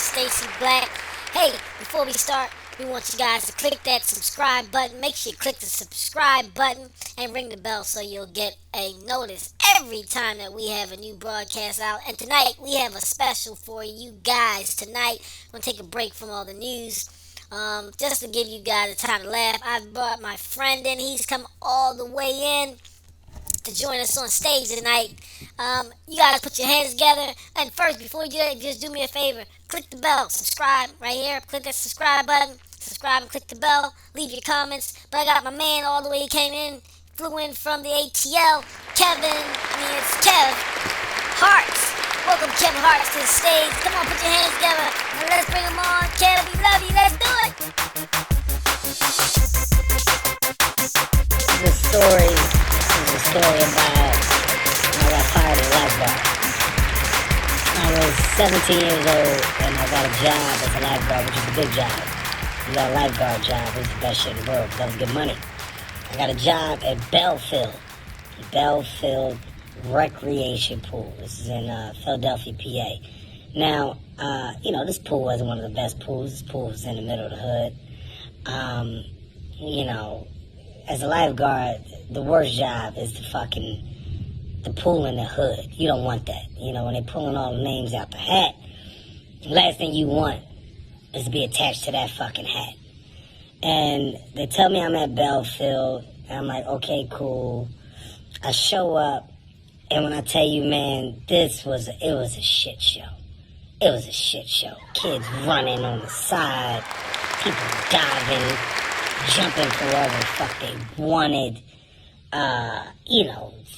Stacey Black. Hey, before we start, we want you guys to click that subscribe button. Make sure you click the subscribe button and ring the bell so you'll get a notice every time that we have a new broadcast out. And tonight, we have a special for you guys. Tonight, we're going to take a break from all the news. Just to give you guys a time to laugh, I've brought my friend in. He's come all the way in to join us on stage tonight. You guys put your hands together. And first, before you do that, just do me a favor. Click the bell. Subscribe right here. Click that subscribe button. Subscribe and click the bell. Leave your comments. But I got my man all the way. He came in, flew in from the ATL. It's Kev Hart. Welcome Kev Hart to the stage. Come on, put your hands together. And let's bring him on. Kev, we love you. Let's do it. This is a story about when I got fired as a lifeguard. I was 17 years old and I got a job as a lifeguard, which is a good job. You got a lifeguard job, it's the best shit in the world because that was good money. I got a job at Belfield Recreation Pool. This is in Philadelphia, PA. Now, this pool wasn't one of the best pools. This pool was in the middle of the hood. As a lifeguard, the worst job is the pool in the hood. You don't want that. When they're pulling all the names out the hat, the last thing you want is to be attached to that fucking hat. And they tell me I'm at Belfield, and I'm like, okay, cool. I show up, and when I tell you, man, it was a shit show. It was a shit show. Kids running on the side, people diving, jumping for whatever the fuck they wanted,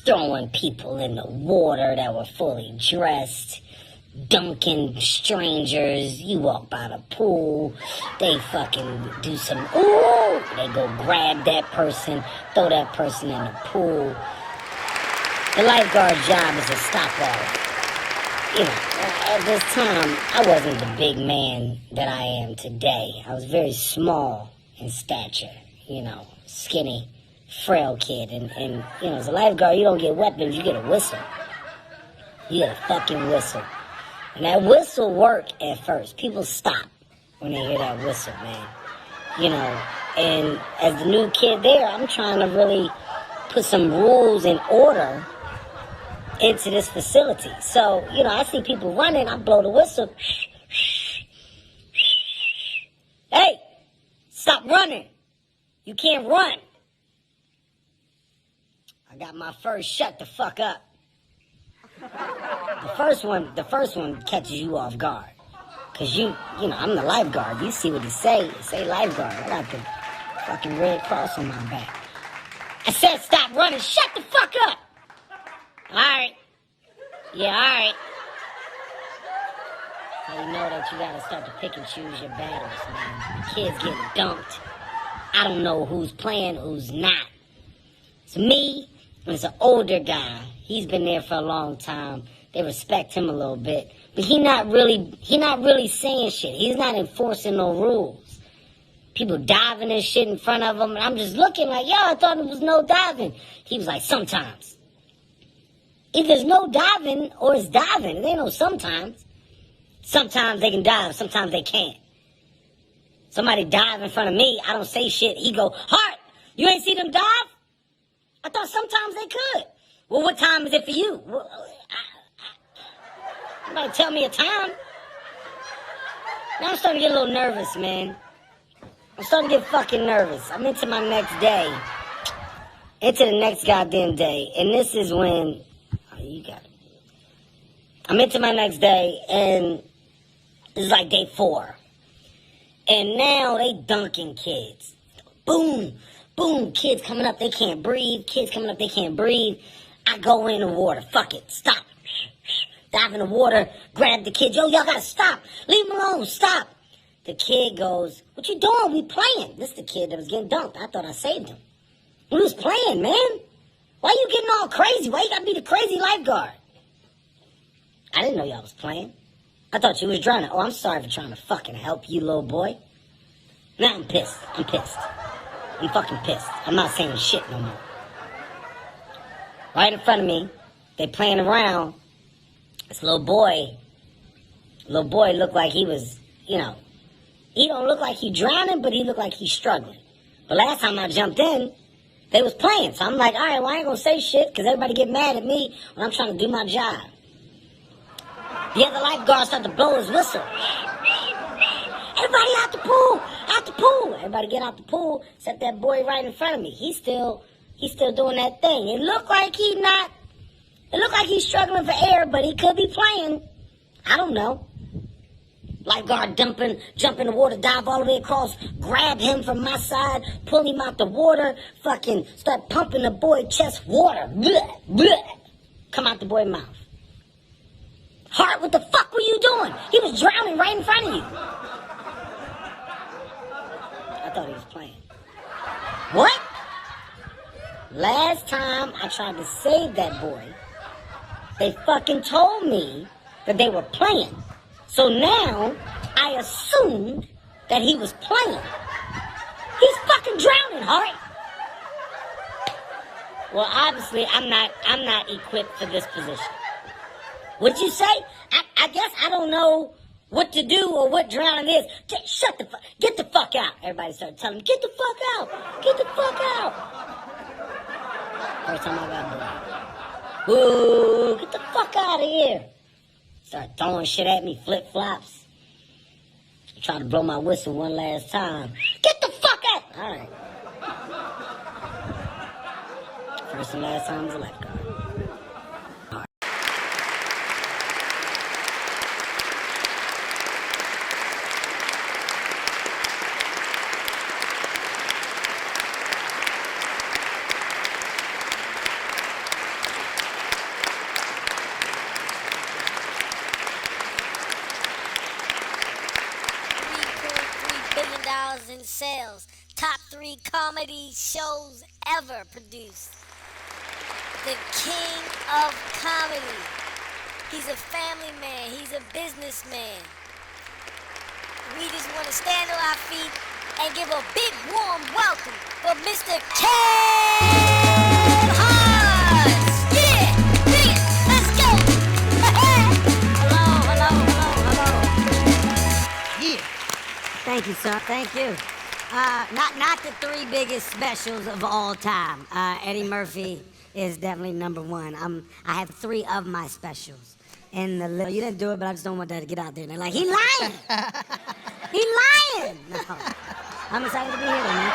throwing people in the water that were fully dressed, dunking strangers. You walk by the pool, they fucking do some, they go grab that person, throw that person in the pool. The lifeguard job is to stop all that. At this time, I wasn't the big man that I am today. I was very small in stature, skinny, frail kid. And as a lifeguard, you don't get weapons, you get a whistle. You get a fucking whistle. And that whistle worked at first. People stop when they hear that whistle, man. And as the new kid there, I'm trying to really put some rules and order into this facility. So, I see people running, I blow the whistle. Hey! Stop running. You can't run. I got my first shut the fuck up. The first one catches you off guard. Cause I'm the lifeguard. You see what he say. It say lifeguard. I got the fucking Red Cross on my back. I said stop running. Shut the fuck up. Alright. Yeah, alright. So you know that you gotta start to pick and choose your battles, man. The kids getting dumped. I don't know who's playing, who's not. It's me, and it's an older guy. He's been there for a long time. They respect him a little bit. But he not really saying shit. He's not enforcing no rules. People diving and shit in front of him, and I'm just looking like, I thought there was no diving. He was like, sometimes. If there's no diving, or it's diving, there ain't no sometimes. Sometimes they can dive, sometimes they can't. Somebody dive in front of me, I don't say shit. He go, Hart, you ain't see them dive? I thought sometimes they could. Well, what time is it for you? Well, somebody tell me a time. Now I'm starting to get a little nervous, man. I'm starting to get fucking nervous. I'm into my next day. Into the next goddamn day. And this is when, you got it. I'm into my next day, and this is like day 4. And now they dunking kids. Boom, boom, kids coming up, they can't breathe. Kids coming up, they can't breathe. I go in the water. Fuck it, stop. Dive in the water, grab the kid. Yo, y'all gotta stop. Leave him alone, stop. The kid goes, what you doing? We playing. This is the kid that was getting dunked. I thought I saved him. We was playing, man. Why you getting all crazy? Why you gotta be the crazy lifeguard? I didn't know y'all was playing. I thought you was drowning. Oh, I'm sorry for trying to fucking help you, little boy. Now I'm pissed. I'm fucking pissed. I'm not saying shit no more. Right in front of me, they playing around. This little boy Little boy looked like he was, he don't look like he drowning, but he looked like he's struggling. But last time I jumped in, they was playing. So I'm like, all right, well, I ain't gonna say shit because everybody get mad at me when I'm trying to do my job. The other lifeguard started to blow his whistle. Everybody out the pool, out the pool. Everybody get out the pool, except that boy right in front of me. He's still doing that thing. It looked like he's struggling for air, but he could be playing. I don't know. Lifeguard jump in the water, dive all the way across, grab him from my side, pull him out the water, fucking start pumping the boy's chest water. Bleh, bleh. Come out the boy's mouth. Hart, what the fuck were you doing? He was drowning right in front of you. I thought he was playing. What? Last time I tried to save that boy, they fucking told me that they were playing. So now I assumed that he was playing. He's fucking drowning, Hart. Well, obviously I'm not equipped for this position. What'd you say? I guess I don't know what to do or what drowning is. Get the fuck out. Everybody started telling me, get the fuck out. Get the fuck out. First time I got blown. Ooh, get the fuck out of here. Start throwing shit at me, flip-flops. Try to blow my whistle one last time. Get the fuck out. All right. First and last time was a lifeguard. In sales, top 3 comedy shows ever produced. The king of comedy. He's a family man. He's a businessman. We just want to stand on our feet and give a big warm welcome for Mr. Kev Hart. Yeah, dig it. Let's go. Hello. Yeah. Thank you, sir. Thank you. Not the 3 biggest specials of all time. Eddie Murphy is definitely number 1. I have 3 of my specials in the list. You didn't do it, but I just don't want that to get out there. And they're like, he lying. He lying. No. I'm excited to be here, man.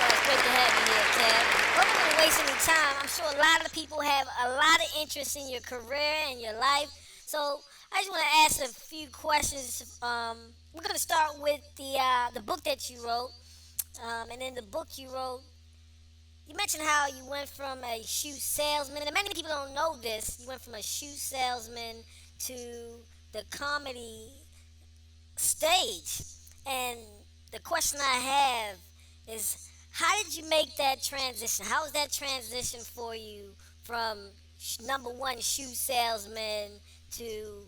It's great to have you here, Kev. We're not going to waste any time. I'm sure a lot of people have a lot of interest in your career and your life. So I just want to ask a few questions. We're going to start with the book that you wrote. And in the book you wrote, you mentioned how you went from a shoe salesman, and many people don't know this. You went from a shoe salesman to the comedy stage. And the question I have is, how did you make that transition? How was that transition for you from number 1 shoe salesman to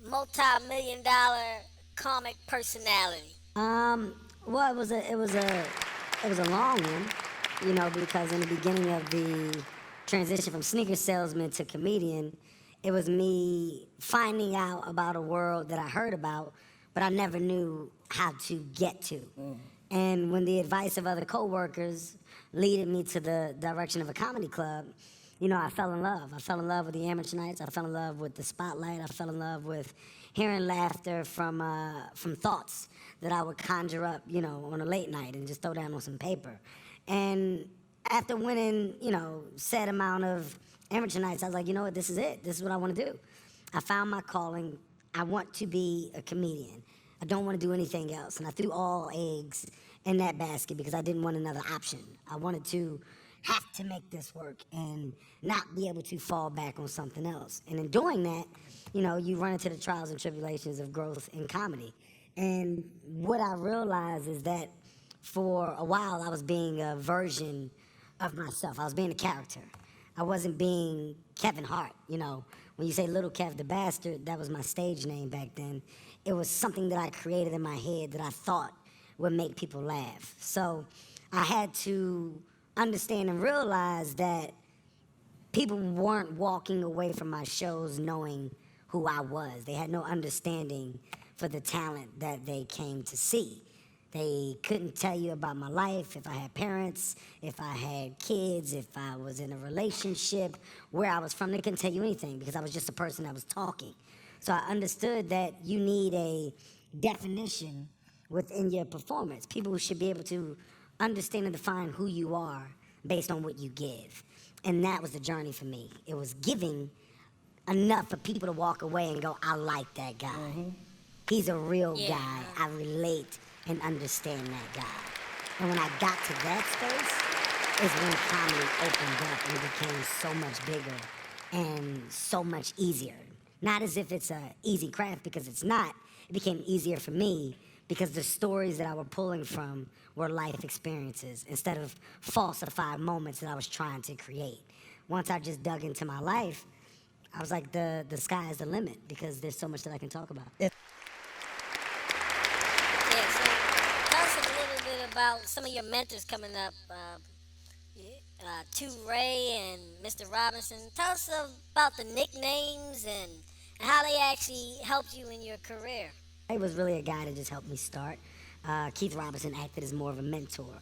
multi-million-dollar comic personality? Well, it was a long one, because in the beginning of the transition from sneaker salesman to comedian, it was me finding out about a world that I heard about, but I never knew how to get to. And when the advice of other coworkers leaded me to the direction of a comedy club, I fell in love. I fell in love with the amateur nights. I fell in love with the spotlight. I fell in love with hearing laughter from thoughts that I would conjure up, on a late night and just throw down on some paper. And after winning, set amount of amateur nights, I was like, you know what, this is it. This is what I want to do. I found my calling. I want to be a comedian. I don't want to do anything else. And I threw all eggs in that basket because I didn't want another option. I wanted to have to make this work and not be able to fall back on something else. And in doing that, you run into the trials and tribulations of growth in comedy. And what I realized is that for a while I was being a version of myself. I was being a character. I wasn't being Kevin Hart. When you say Little Kev the Bastard, that was my stage name back then. It was something that I created in my head that I thought would make people laugh. So I had to understand and realize that people weren't walking away from my shows knowing who I was. They had no understanding for the talent that they came to see. They couldn't tell you about my life, if I had parents, if I had kids, if I was in a relationship, where I was from. They couldn't tell you anything because I was just a person that was talking. So I understood that you need a definition within your performance. People should be able to understand and define who you are based on what you give. And that was the journey for me. It was giving enough for people to walk away and go, I like that guy. He's a real guy. I relate and understand that guy. And when I got to that space is when comedy opened up and became so much bigger and so much easier. Not as if it's an easy craft, because it's not. It became easier for me because the stories that I was pulling from were life experiences instead of falsified moments that I was trying to create. Once I just dug into my life, I was like, the sky is the limit because there's so much that I can talk about. Yeah, so tell us a little bit about some of your mentors coming up. To Ray and Mr. Robinson. Tell us about the nicknames and how they actually helped you in your career. He was really a guy that just helped me start. Keith Robinson acted as more of a mentor.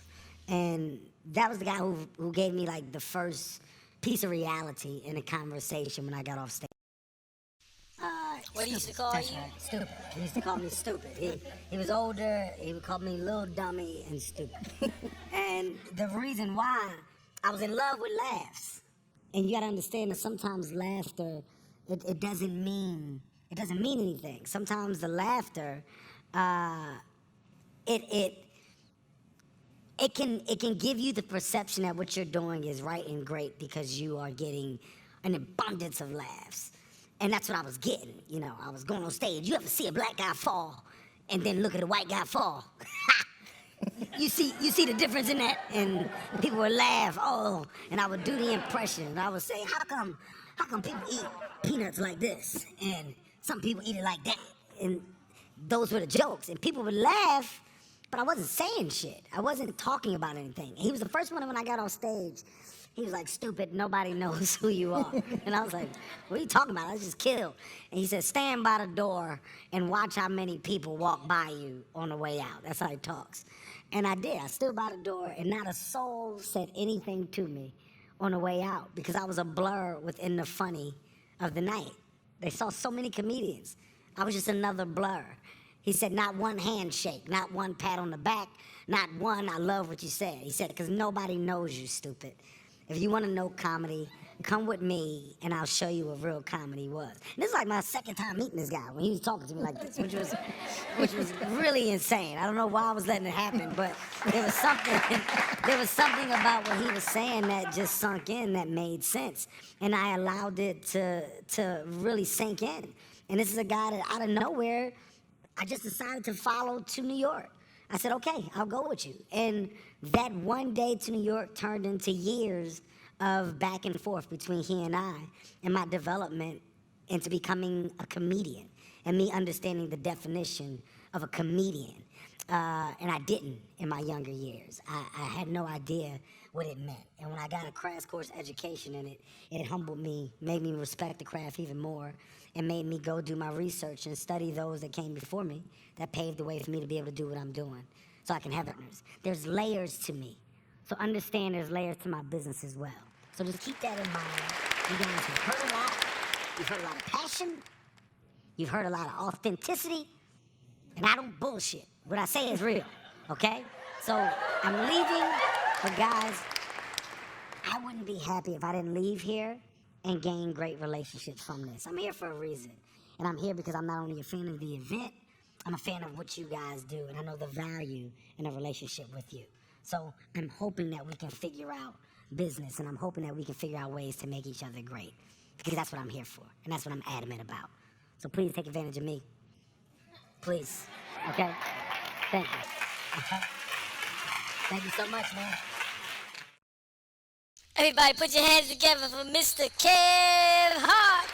And that was the guy who gave me like the first piece of reality in a conversation when I got off stage. What he used to call That's you? right, stupid. He used to call me stupid. He was older, he would call me little dummy and stupid. And the reason why, I was in love with laughs. And you gotta understand that sometimes laughter, it doesn't mean anything. Sometimes the laughter, it can give you the perception that what you're doing is right and great because you are getting an abundance of laughs. And that's what I was getting. You know, I was going on stage. You ever see a black guy fall and then look at a white guy fall? You see the difference in that? And people would laugh, oh, and I would do the impression. And I would say, how come people eat peanuts like this? And some people eat it like that. And those were the jokes. And people would laugh, but I wasn't saying shit. I wasn't talking about anything. He was the first one when I got on stage. He was like, stupid, nobody knows who you are. And I was like, what are you talking about? I was just killed. And he said, stand by the door and watch how many people walk by you on the way out. That's how he talks. And I did. I stood by the door, and not a soul said anything to me on the way out because I was a blur within the funny of the night. They saw so many comedians. I was just another blur. He said, not one handshake, not one pat on the back, not one, I love what you said. He said, because nobody knows you, stupid. If you want to know comedy, come with me and I'll show you what real comedy was. And this is like my second time meeting this guy when he was talking to me like this, which was really insane. I don't know why I was letting it happen, but there was something about what he was saying that just sunk in that made sense. And I allowed it to really sink in. And this is a guy that out of nowhere, I just decided to follow to New York. I said, okay, I'll go with you. And that one day to New York turned into years of back and forth between he and I, and my development into becoming a comedian and me understanding the definition of a comedian. And I didn't in my younger years. I had no idea what it meant. And when I got a crash course education in it, it humbled me, made me respect the craft even more, and made me go do my research and study those that came before me that paved the way for me to be able to do what I'm doing so I can have partners. There's layers to me. So understand there's layers to my business as well. So just keep that in mind. You guys have heard a lot. You've heard a lot of passion. You've heard a lot of authenticity. And I don't bullshit. What I say is real, okay? So I'm leaving, but guys, I wouldn't be happy if I didn't leave here and gain great relationships from this. I'm here for a reason. And I'm here because I'm not only a fan of the event, I'm a fan of what you guys do, and I know the value in a relationship with you. So I'm hoping that we can figure out business, and I'm hoping that we can figure out ways to make each other great, because that's what I'm here for, and that's what I'm adamant about. So please take advantage of me. Please. Okay? Thank you. Okay? Thank you so much, man. Everybody put your hands together for Mr. Kev Hart.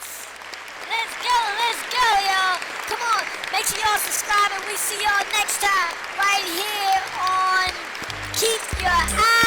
Let's go, y'all. Come on, make sure y'all subscribe, and we see y'all next time right here on Keep Your Eyes